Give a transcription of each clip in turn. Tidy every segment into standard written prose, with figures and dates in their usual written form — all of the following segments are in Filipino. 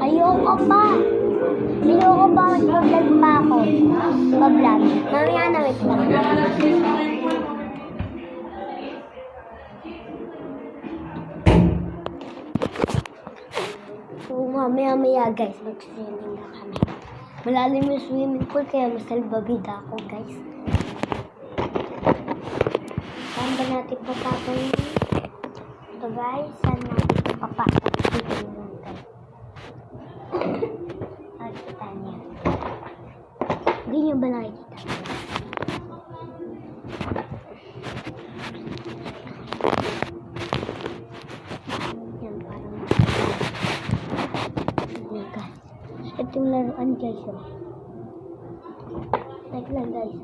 Ayoko pa. Ayoko pa. Mag-vlog pa ako. Mag-vlog. Mamaya na, wait lang. So, mamaya guys, mag-swimming na kami. Malalim yung swimming pool, kaya masalbabida ako guys. Saan ba natin papatong ito guys? Saan natin papatong dito yun guys? Nakikita niya. Hindi niyo ba nakikita? Yan, parang ito yung laruan guys. Like lang guys.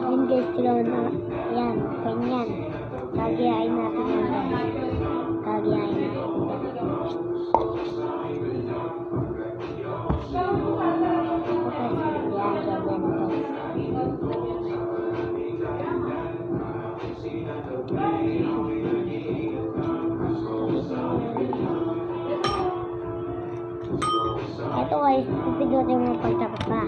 Yan guys, kailangan na. Yan, ganyan. Kagiyain natin yan guys. Kagiyain natin yan. Ito guys, pipidutin mo pagtapos na.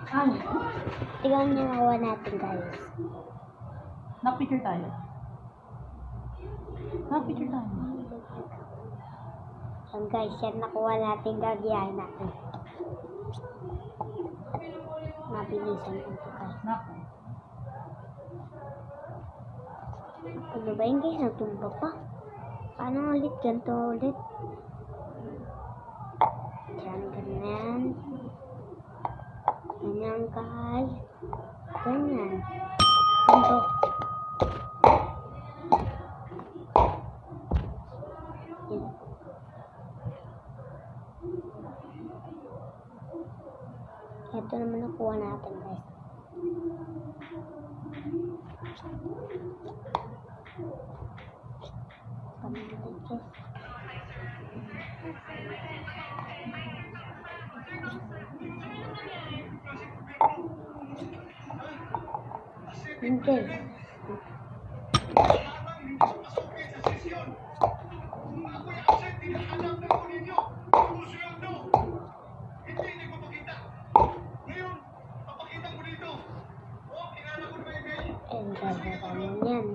Ano? Tingnan niyo nakuha natin, guys. Nakpicture tayo. Nakpicture tayo. Yan, guys. Yan nakuha natin. Gagayahin natin. Mabilisan ito, guys. Naku. Ano ba yun, guys? Natumba pa. Paano ulit? Ganito ulit. Yan, ganyan. Ganyan, guys. Ganyan. Ganito. Yan. Ito naman nakuha natin, guys. Pamilya, guys. Yun, guys. And gagawa mo yan.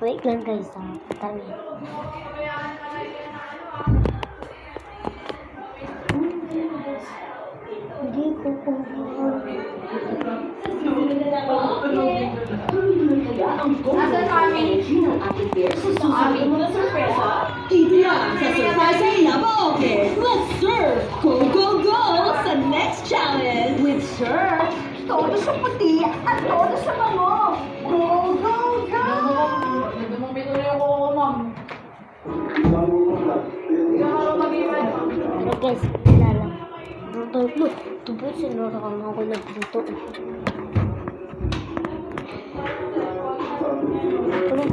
Wait lang, guys. Kami. Hindi ko Asa sa amin? Amin mo na sorpresa? Dito yan sa Surprising Yabaoke! Let's surf! Go, go, go! Sa next challenge! With surf, todo sa puti at todo sa bango! Go, go, go! Hindi mo pinuli ako, ma'am. Pero guys, lala. Look, tubo sinura ko na ako nagpunto. Pero,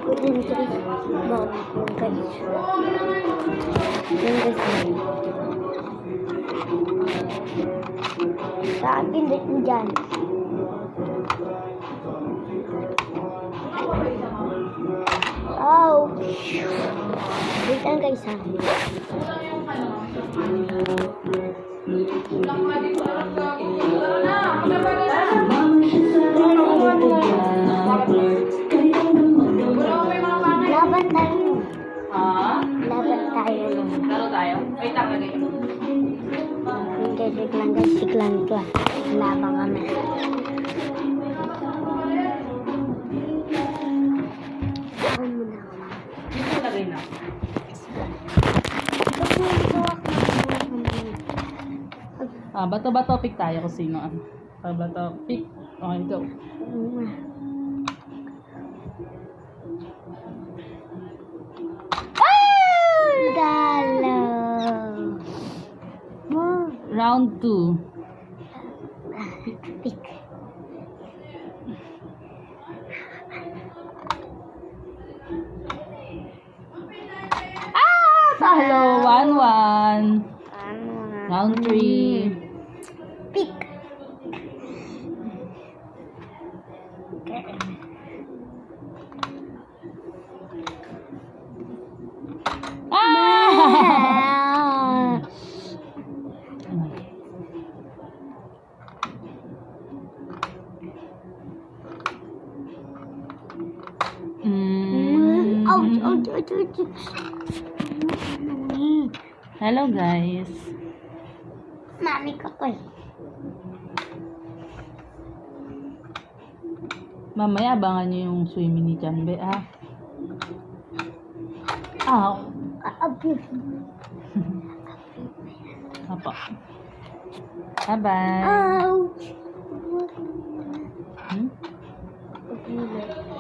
ko din guys. Yan guys. Sa akin, dito mo dyan. Oh! Wait lang guys ha. Laban tayo. Ha? Laban tayo. Laro tayo? Wait lang, lagay. Hindi, siglang ito. Laban kami. Ako muna. Dito lagay na. Bato-bato pick tayo kung sino ano. Bato pick. Okay, go. Dalo. Round 2. Pick. hello. 1-1. Ano nga? Round 3. Pick. Okay. Ah! Ouch, ouch, ouch, ouch. Hello guys. Mami ko ko eh. Mamaya abangan nyo yung swimming ni Chanbe, ha? Ow. Abuse. Apa. Bye-bye. Ouch. Hmm? Abuse.